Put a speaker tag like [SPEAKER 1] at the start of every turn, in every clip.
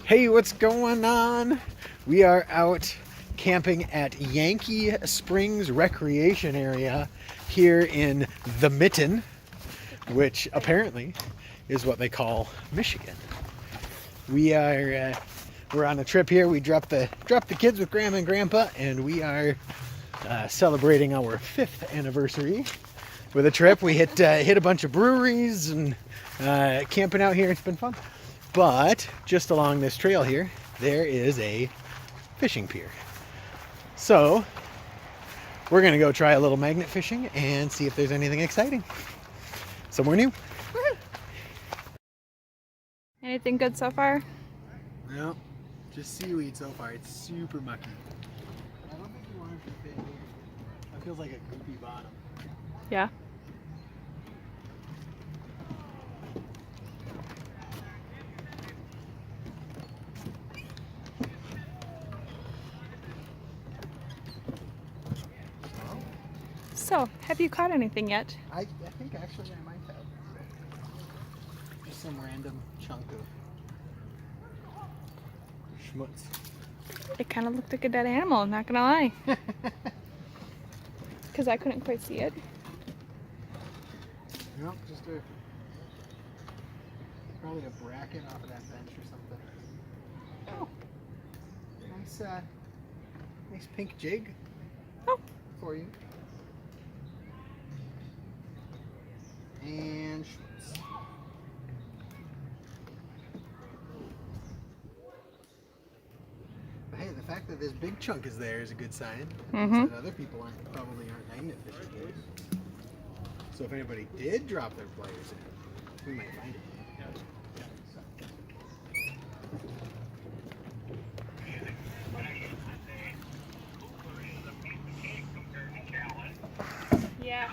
[SPEAKER 1] Hey, what's going on? We are out camping at Yankee Springs Recreation Area here in the Mitten, which apparently is what they call Michigan. We're on a trip here. We dropped the kids with Grandma and Grandpa, and we are celebrating our 5th anniversary with a trip. We hit a bunch of breweries and camping out here. It's been fun. But just along this trail here, there is a fishing pier. So we're gonna go try a little magnet fishing and see if there's anything exciting. Somewhere new.
[SPEAKER 2] Anything good so far?
[SPEAKER 1] No, just seaweed so far. It's super mucky. I don't think you want it to fit here. That feels like a goopy bottom.
[SPEAKER 2] Yeah. So, have you caught anything yet?
[SPEAKER 1] I think actually I might have. Just some random chunk of schmutz.
[SPEAKER 2] It kind of looked like a dead animal, not gonna lie. Because I couldn't quite see it.
[SPEAKER 1] Nope, just probably a bracket off of that bench or something. Oh, nice pink jig.
[SPEAKER 2] Oh.
[SPEAKER 1] For you. And schmutz. But hey, the fact that this big chunk is there is a good sign.
[SPEAKER 2] Mm-hmm.
[SPEAKER 1] That other people probably aren't magnet fishing here. So if anybody did drop their pliers in, we might find it.
[SPEAKER 2] Yeah.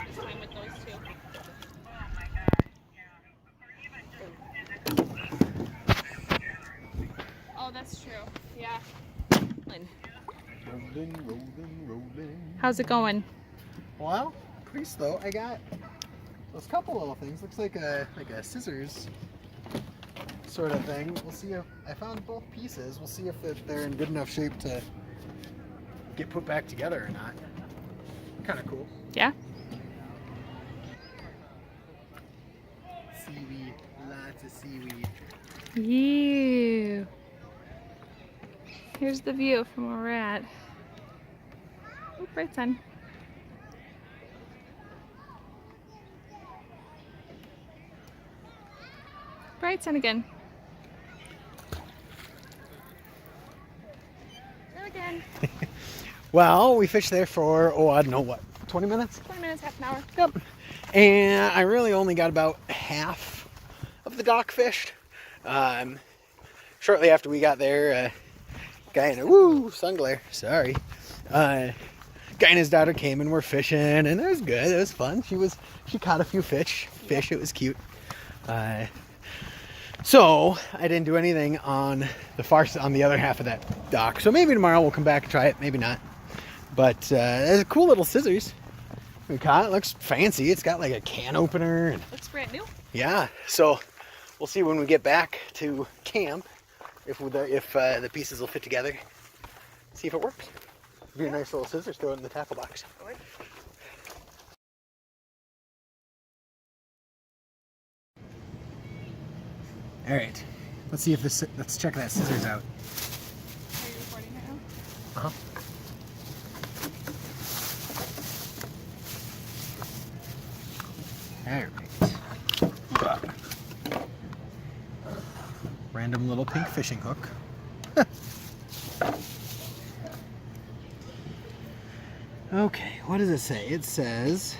[SPEAKER 2] Christmas time with those two. Oh, that's true. Yeah.
[SPEAKER 1] Rolling.
[SPEAKER 2] How's it going?
[SPEAKER 1] Well, pretty slow. I got those couple little things. Looks like a scissors sort of thing. We'll see if I found both pieces. We'll see if they're in good enough shape to get put back together or not. Kind of cool.
[SPEAKER 2] Yeah.
[SPEAKER 1] Seaweed, lots of seaweed.
[SPEAKER 2] Ew. Here's the view from where we're at. Oh, bright sun. Bright sun again. There again.
[SPEAKER 1] Well, we fished there for, I don't know what, 20 minutes?
[SPEAKER 2] 20 minutes, half an hour.
[SPEAKER 1] Yep. And I really only got about half of the dock fished. Shortly after we got there, guy and sun glare. Sorry. Guy and his daughter came and were fishing, and it was good. It was fun. She caught a few fish. It was cute. So I didn't do anything on the other half of that dock. So maybe tomorrow we'll come back and try it. Maybe not. But there's a cool little scissors we caught. It looks fancy. It's got like a can opener. And
[SPEAKER 2] Looks brand new.
[SPEAKER 1] yeah. So we'll see when we get back to camp if the pieces will fit together. See if it works. Be a nice little scissors. Throw it in the tackle box. All right. Let's see if let's check that scissors out.
[SPEAKER 2] Are you recording right now?
[SPEAKER 1] Uh-huh. All right. Random little pink fishing hook. Okay, what does it say? It says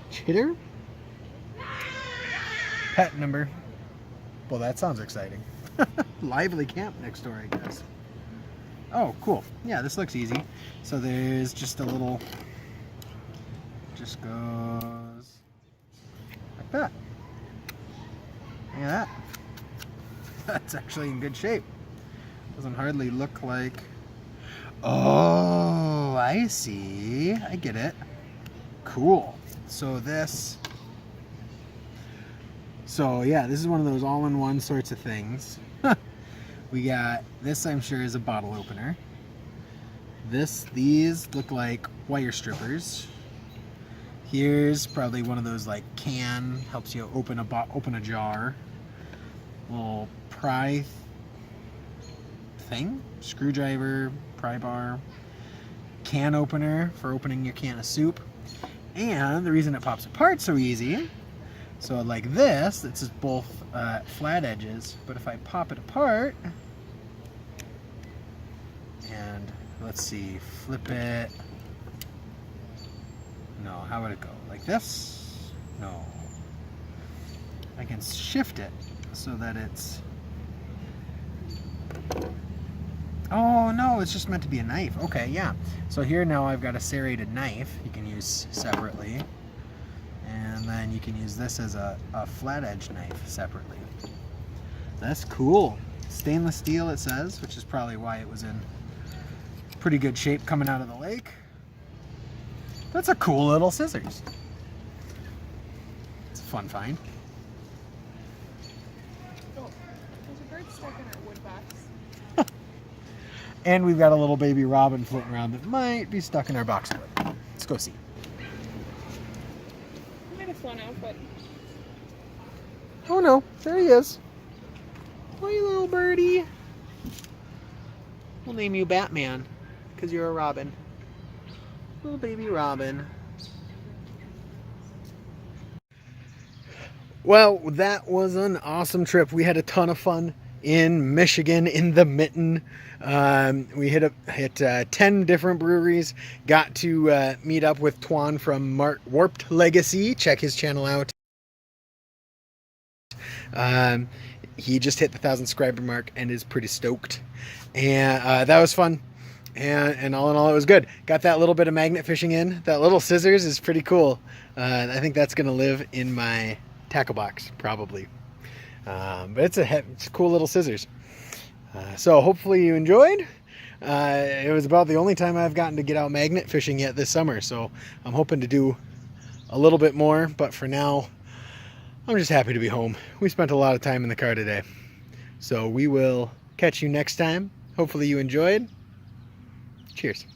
[SPEAKER 1] chitter? Pet number. Well, that sounds exciting. Lively camp next door, I guess. Oh, cool. Yeah, this looks easy. So there's just a little, just goes like that. Look at that. That's actually in good shape. Doesn't hardly look like... Oh, I see. I get it. Cool. So this So yeah, this is one of those all-in-one sorts of things. We got this, I'm sure, is a bottle opener. These look like wire strippers. Here's probably one of those like can, helps you open a jar. Little pry thing, screwdriver, pry bar, can opener for opening your can of soup. And the reason it pops apart so easy, so like this, it's just both flat edges, but if I pop it apart, and let's see, flip it, no, how would it go? Like this? No. I can shift it so that it's, oh no, it's just meant to be a knife. Okay, yeah. So here now I've got a serrated knife you can use separately. And then you can use this as a flat edge knife separately. That's cool. Stainless steel it says, which is probably why it was in pretty good shape coming out of the lake. That's a cool little scissors. It's a fun find.
[SPEAKER 2] Oh, there's a bird stuck in our wood box.
[SPEAKER 1] And we've got a little baby robin floating around that might be stuck in our boxwood. Let's go see.
[SPEAKER 2] He might have flown out, but
[SPEAKER 1] Oh no, there he is. Oh, you little birdie. We'll name you Batman, because you're a robin. Little baby robin. Well, that was an awesome trip. We had a ton of fun in Michigan, in the Mitten. We hit 10 different breweries. Got to meet up with Twan from Warped Legacy. Check his channel out. He just hit the 1,000 subscriber mark and is pretty stoked. And that was fun. And all in all, it was good. Got that little bit of magnet fishing in. That little scissors is pretty cool. I think that's going to live in my tackle box, probably. But it's a cool little scissors. So hopefully you enjoyed. It was about the only time I've gotten to get out magnet fishing yet this summer. So I'm hoping to do a little bit more. But for now, I'm just happy to be home. We spent a lot of time in the car today. So we will catch you next time. Hopefully you enjoyed. Cheers.